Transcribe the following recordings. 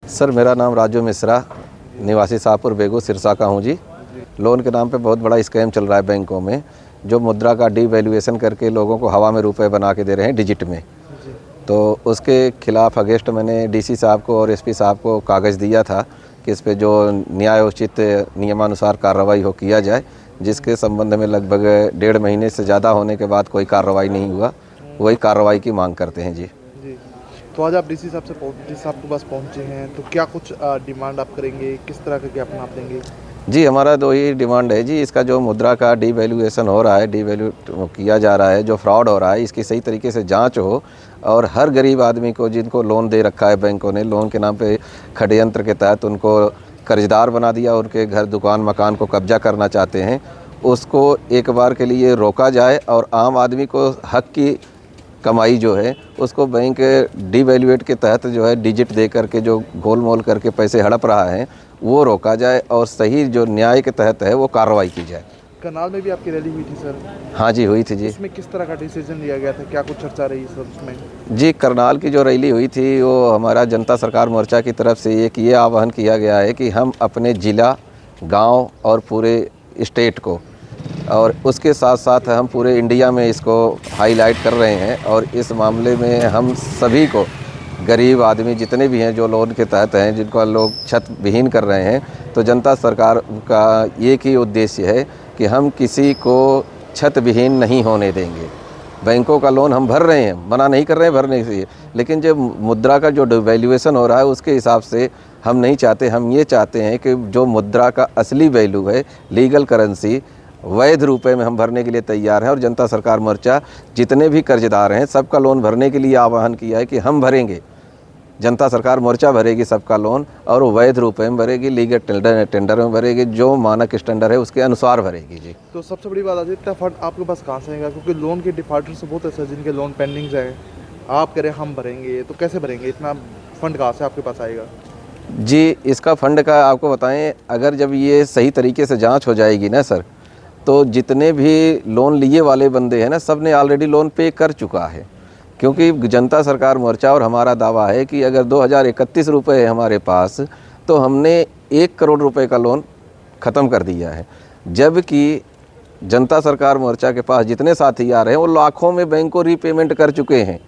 Sir मेरा नाम राजू मिश्रा, निवासी शाहपुर बेगू सिरसा का हूँ जी। लोन के नाम पे बहुत बड़ा स्कैम चल रहा है बैंकों में, जो मुद्रा का डीवैल्यूएशन करके लोगों को हवा में रुपए बना के दे रहे हैं डिजिट में। तो उसके खिलाफ अगेंस्ट मैंने डीसी साहब को और एसपी साहब को कागज़ दिया था कि इस पे जो न्यायोचित नियमानुसार कार्रवाई हो किया जाए, जिसके संबंध में लगभग 1.5 महीने से ज़्यादा होने के बाद कोई कार्रवाई नहीं हुआ। वही कार्रवाई की मांग करते हैं जी। तो आज आप डीसी साहब के पास पहुंचे हैं, तो क्या कुछ डिमांड आप करेंगे, किस तरह का ज्ञापन आप देंगे? जी हमारा 2 ही डिमांड है जी। इसका जो मुद्रा का डीवैल्यूएशन हो रहा है, डीवैल्यू किया जा रहा है, जो फ्रॉड हो रहा है, इसकी सही तरीके से जांच हो और हर गरीब आदमी को जिनको लोन दे रखा है बैंकों ने, लोन के नाम पे षड्यंत्र के तहत उनको कर्जदार बना दिया, उनके घर दुकान मकान को कब्जा करना चाहते हैं, उसको एक बार के लिए रोका जाए और आम आदमी को हक की कमाई जो है उसको बैंक डीवैल्यूएट के तहत जो है डिजिट दे करके जो गोलमोल करके पैसे हड़प रहा है वो रोका जाए और सही जो न्याय के तहत है वो कार्रवाई की जाए। करनाल में भी आपकी रैली हुई थी सर? हाँ जी हुई थी जी। उसमें किस तरह का डिसीजन लिया गया था, क्या कुछ चर्चा रही सर उसमें? जी करनाल की जो रैली हुई थी वो हमारा जनता सरकार मोर्चा की तरफ से एक ये आह्वान किया गया है कि हम अपने ज़िला, गाँव और पूरे स्टेट को और उसके साथ साथ हम पूरे इंडिया में इसको हाईलाइट कर रहे हैं और इस मामले में हम सभी को, गरीब आदमी जितने भी हैं जो लोन के तहत हैं, जिनको लोग छत विहीन कर रहे हैं, तो जनता सरकार का एक ही उद्देश्य है कि हम किसी को छत विहीन नहीं होने देंगे। बैंकों का लोन हम भर रहे हैं, मना नहीं कर रहे हैं भरने से, लेकिन जब मुद्रा का जो डिवैल्यूएशन हो रहा है उसके हिसाब से हम नहीं चाहते। हम ये चाहते हैं कि जो मुद्रा का असली वैल्यू है, लीगल करेंसी, वैध रुपए में हम भरने के लिए तैयार हैं और जनता सरकार मोर्चा जितने भी कर्जदार हैं सबका लोन भरने के लिए आह्वान किया है कि हम भरेंगे। जनता सरकार मोर्चा भरेगी सबका लोन और वैध रुपए में भरेगी, लीगल टेंडर में भरेगी, जो मानक स्टैंडर्ड है उसके अनुसार भरेगी जी। तो सबसे बड़ी बात आती है, इतना फंड आपके पास कहाँ से आएगा? क्योंकि लोन के डिफॉल्टर से बहुत ऐसे जिनके लोन पेंडिंग है, आप कह रहे हैं हम भरेंगे, तो कैसे भरेंगे? इतना फंड कहाँ से आपके पास आएगा? जी इसका फंड का आपको बताएं, अगर जब ये सही तरीके से जाँच हो जाएगी ना सर, तो जितने भी लोन लिए वाले बंदे हैं ना, सब ने ऑलरेडी लोन पे कर चुका है। क्योंकि जनता सरकार मोर्चा और हमारा दावा है कि अगर 2031 रुपये है हमारे पास, तो हमने 1 करोड़ रुपए का लोन ख़त्म कर दिया है। जबकि जनता सरकार मोर्चा के पास जितने साथी आ रहे हैं वो लाखों में बैंक को रीपेमेंट कर चुके हैं,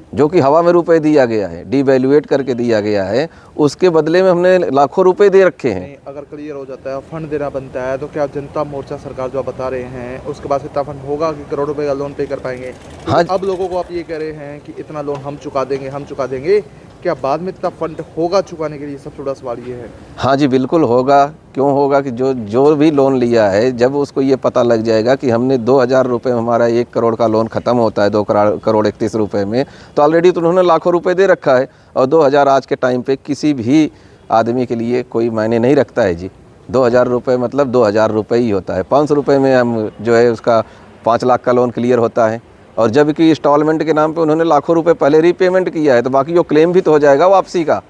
जो कि हवा में रुपए दिया गया है, डीवैल्यूएट करके दिया गया है, उसके बदले में हमने लाखों रुपए दे रखे हैं। अगर क्लियर हो जाता है, फंड देना बनता है, तो क्या जनता मोर्चा सरकार जो आप बता रहे हैं उसके पास इतना फंड होगा कि करोड़ रुपए का लोन पे कर पाएंगे? तो हाँ, अब लोगों को आप ये कह रहे हैं कि इतना लोन हम चुका देंगे, क्या बाद में इतना फंड होगा चुकाने के लिए? सबसे बड़ा सवाल ये है। हाँ जी बिल्कुल होगा। क्यों होगा कि जो भी लोन लिया है, जब उसको ये पता लग जाएगा कि हमने 2000 रुपये, हमारा 1 करोड़ का लोन ख़त्म होता है 2 करोड़ 31 रुपये में, तो ऑलरेडी तो उन्होंने लाखों रुपए दे रखा है और 2000 आज के टाइम पे किसी भी आदमी के लिए कोई मायने नहीं रखता है जी। 2000 रुपये मतलब 2000 रुपये ही होता है। 500 रुपये में हम जो है उसका 5 लाख का लोन क्लियर होता है, और जबकि इंस्टॉलमेंट के नाम पे उन्होंने लाखों रुपए पहले रीपेमेंट किया है, तो बाकी जो क्लेम भी तो हो जाएगा वापसी का।